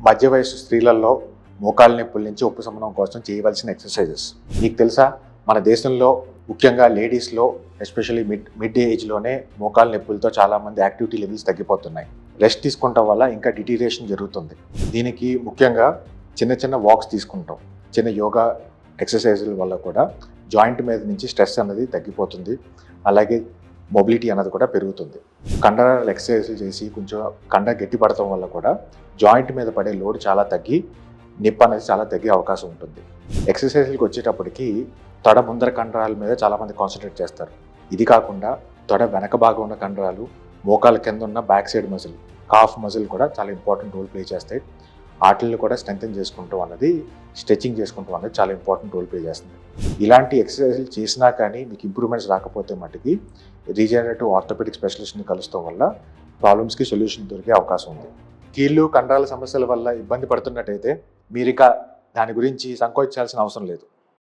మధ్య వయసు స్త్రీలలో మోకాళ్ళ నొప్పుల నుంచి ఉపశమనం కోసం చేయవలసిన ఎక్సర్సైజెస్. మీకు తెలుసా, మన దేశంలో ముఖ్యంగా లేడీస్లో ఎస్పెషల్లీ మిడ్ ఏజ్లోనే మోకాళ్ళ నొప్పులతో చాలామంది యాక్టివిటీ లెవెల్స్ తగ్గిపోతున్నాయి. రెస్ట్ తీసుకుంటాం వల్ల ఇంకా డిటీరియేషన్ జరుగుతుంది. దీనికి ముఖ్యంగా చిన్న చిన్న వాక్స్ తీసుకుంటాం, చిన్న యోగా ఎక్సర్సైజుల వల్ల కూడా జాయింట్ మీద నుంచి స్ట్రెస్ అనేది తగ్గిపోతుంది. అలాగే మొబిలిటీ అనేది కూడా పెరుగుతుంది. కండరాల ఎక్సర్సైజులు చేసి కొంచెం కండ గట్టిపడటం వల్ల కూడా జాయింట్ మీద పడే లోడ్ చాలా తగ్గి నొప్పి అనేది చాలా తగ్గే అవకాశం ఉంటుంది. ఎక్సర్సైజులకు వచ్చేటప్పటికి తొడ ముందర కండరాల మీద చాలామంది కాన్సన్ట్రేట్ చేస్తారు. ఇది కాకుండా తొడ వెనక భాగం ఉన్న కండరాలు, మోకాల కింద ఉన్న back side muscle, cough muscle కూడా చాలా ఇంపార్టెంట్ రోల్ ప్లే చేస్తాయి. వాటిని కూడా స్ట్రెంథెన్ చేసుకుంటాం అన్నది, స్ట్రెచింగ్ చేసుకుంటాం అనేది చాలా ఇంపార్టెంట్ రోల్ ప్లే చేస్తుంది. ఇలాంటి ఎక్సర్సైజులు చేసినా కానీ మీకు ఇంప్రూవ్మెంట్స్ రాకపోతే మటుకి రీజనరేటివ్ ఆర్థోపెడిక్ స్పెషలిస్ట్ని కలుస్తాం వల్ల ప్రాబ్లమ్స్కి సొల్యూషన్ దొరికే అవకాశం ఉంది. కీళ్ళు కండరాల సమస్యల వల్ల ఇబ్బంది పడుతున్నట్టయితే మీరు ఇక దాని గురించి సంకోచించాల్సిన అవసరం లేదు.